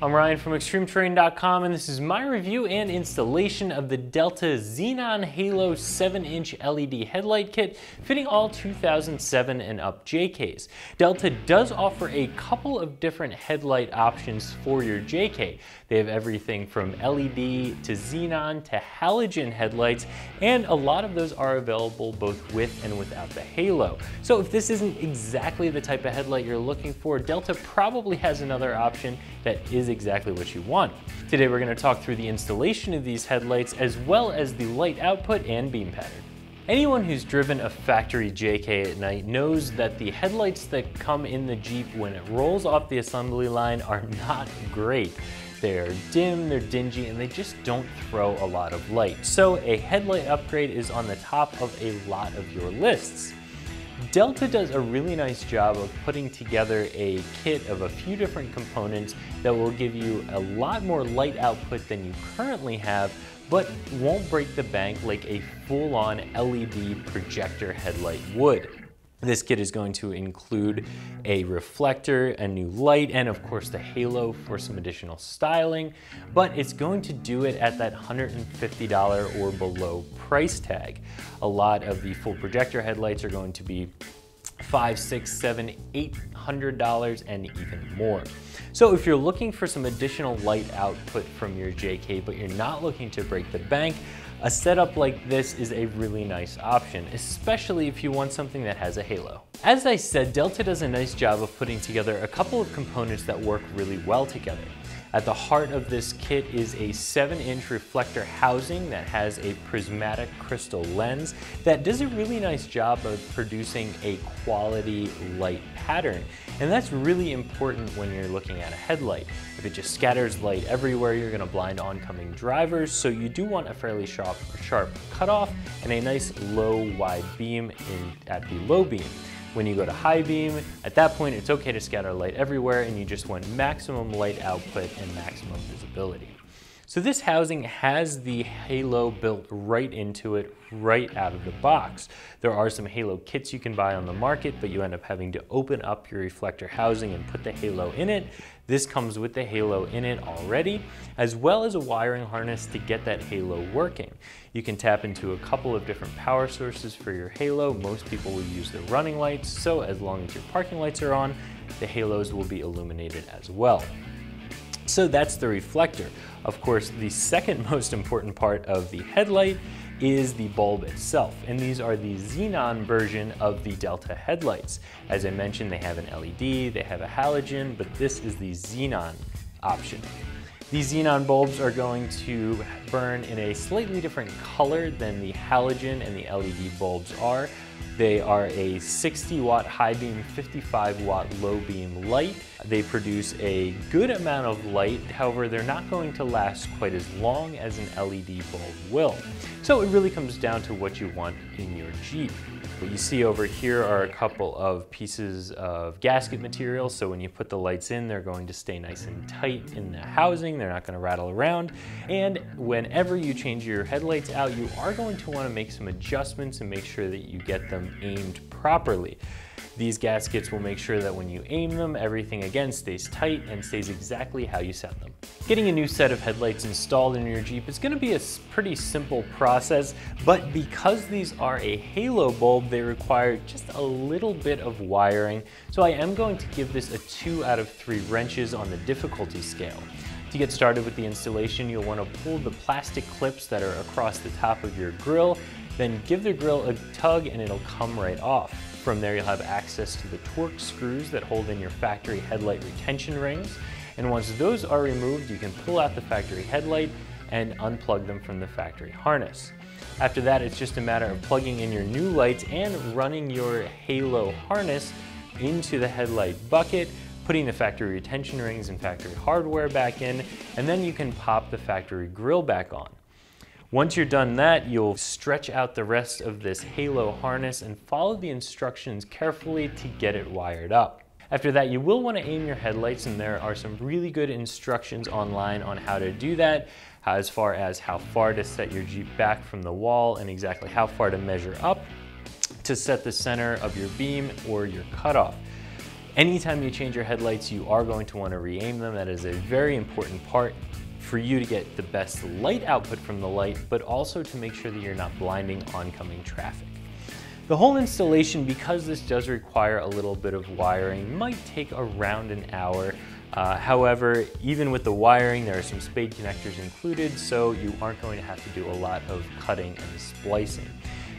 I'm Ryan from ExtremeTerrain.com, and this is my review and installation of the Delta Xenon Halo 7-inch LED headlight kit fitting all 2007 and up JKs. Delta does offer a couple of different headlight options for your JK. They have everything from LED to xenon to halogen headlights, and a lot of those are available both with and without the halo. So if this isn't exactly the type of headlight you're looking for, Delta probably has another option that is exactly what you want. Today we're going to talk through the installation of these headlights as well as the light output and beam pattern. Anyone who's driven a factory JK at night knows that the headlights that come in the Jeep when it rolls off the assembly line are not great. They're dim, they're dingy, and they just don't throw a lot of light. So a headlight upgrade is on the top of a lot of your lists. Delta does a really nice job of putting together a kit of a few different components that will give you a lot more light output than you currently have, but won't break the bank like a full-on LED projector headlight would. This kit is going to include a reflector, a new light, and of course the halo for some additional styling, but it's going to do it at that $150 or below price tag. A lot of the full projector headlights are going to be $500, $600, $700, $800 and even more. So if you're looking for some additional light output from your JK, but you're not looking to break the bank, a setup like this is a really nice option, especially if you want something that has a halo. As I said, Delta does a nice job of putting together a couple of components that work really well together. At the heart of this kit is a 7-inch reflector housing that has a prismatic crystal lens that does a really nice job of producing a quality light pattern. And that's really important when you're looking at a headlight. If it just scatters light everywhere, you're going to blind oncoming drivers, so you do want a fairly sharp cutoff and a nice low wide beam at the low beam. When you go to high beam, at that point it's okay to scatter light everywhere and you just want maximum light output and maximum visibility. So this housing has the halo built right into it, right out of the box. There are some halo kits you can buy on the market, but you end up having to open up your reflector housing and put the halo in it. This comes with the halo in it already, as well as a wiring harness to get that halo working. You can tap into a couple of different power sources for your halo. Most people will use the running lights, so as long as your parking lights are on, the halos will be illuminated as well. So that's the reflector. Of course, the second most important part of the headlight is the bulb itself, and these are the xenon version of the Delta headlights. As I mentioned, they have an LED, they have a halogen, but this is the xenon option. These xenon bulbs are going to burn in a slightly different color than the halogen and the LED bulbs are. They are a 60 watt high beam, 55 watt low beam light. They produce a good amount of light, however, they're not going to last quite as long as an LED bulb will. So it really comes down to what you want in your Jeep. What you see over here are a couple of pieces of gasket material, so when you put the lights in, they're going to stay nice and tight in the housing, they're not going to rattle around, and whenever you change your headlights out, you are going to want to make some adjustments and make sure that you get them aimed properly. These gaskets will make sure that when you aim them, everything again stays tight and stays exactly how you set them. Getting a new set of headlights installed in your Jeep is going to be a pretty simple process, but because these are a halo bulb, they require just a little bit of wiring, so I am going to give this a 2 out of 3 wrenches on the difficulty scale. To get started with the installation, you'll want to pull the plastic clips that are across the top of your grille, then give the grille a tug and it'll come right off. From there, you'll have access to the Torx screws that hold in your factory headlight retention rings. And once those are removed, you can pull out the factory headlight and unplug them from the factory harness. After that, it's just a matter of plugging in your new lights and running your halo harness into the headlight bucket, putting the factory retention rings and factory hardware back in, and then you can pop the factory grille back on. Once you're done that, you'll stretch out the rest of this halo harness and follow the instructions carefully to get it wired up. After that, you will want to aim your headlights, and there are some really good instructions online on how to do that, as far as how far to set your Jeep back from the wall and exactly how far to measure up to set the center of your beam or your cutoff. Anytime you change your headlights, you are going to want to re-aim them. That is a very important part for you to get the best light output from the light, but also to make sure that you're not blinding oncoming traffic. The whole installation, because this does require a little bit of wiring, might take around an hour. However, even with the wiring, there are some spade connectors included, so you aren't going to have to do a lot of cutting and splicing.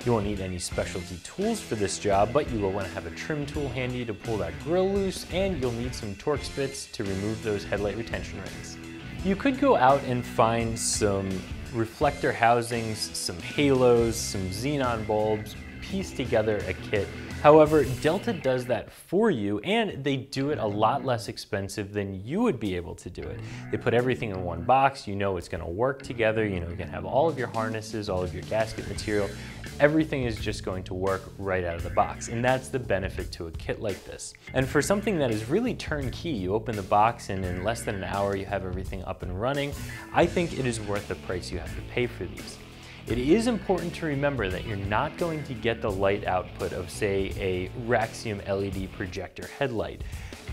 You won't need any specialty tools for this job, but you will want to have a trim tool handy to pull that grill loose, and you'll need some torque spits to remove those headlight retention rings. You could go out and find some reflector housings, some halos, some xenon bulbs, piece together a kit. However, Delta does that for you, and they do it a lot less expensive than you would be able to do it. They put everything in one box. You know it's going to work together. You know you can have all of your harnesses, all of your gasket material. Everything is just going to work right out of the box, and that's the benefit to a kit like this. And for something that is really turnkey, you open the box and in less than an hour you have everything up and running. I think it is worth the price you have to pay for these. It is important to remember that you're not going to get the light output of, say, a Raxium LED projector headlight.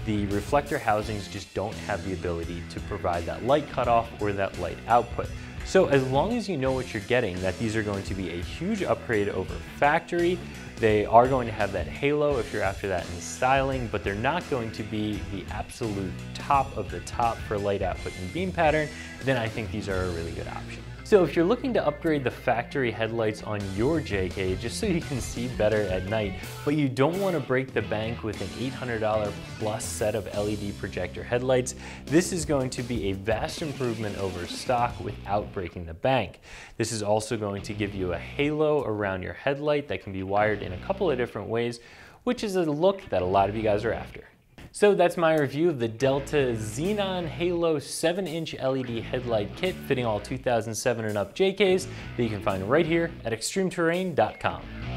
The reflector housings just don't have the ability to provide that light cutoff or that light output. So as long as you know what you're getting, that these are going to be a huge upgrade over factory, they are going to have that halo if you're after that in styling, but they're not going to be the absolute top of the top for light output and beam pattern, then I think these are a really good option. So if you're looking to upgrade the factory headlights on your JK just so you can see better at night, but you don't want to break the bank with an $800 plus set of LED projector headlights, this is going to be a vast improvement over stock without breaking the bank. This is also going to give you a halo around your headlight that can be wired in a couple of different ways, which is a look that a lot of you guys are after. So that's my review of the Delta Xenon Halo 7-inch LED headlight kit fitting all 2007 and up JKs that you can find right here at ExtremeTerrain.com.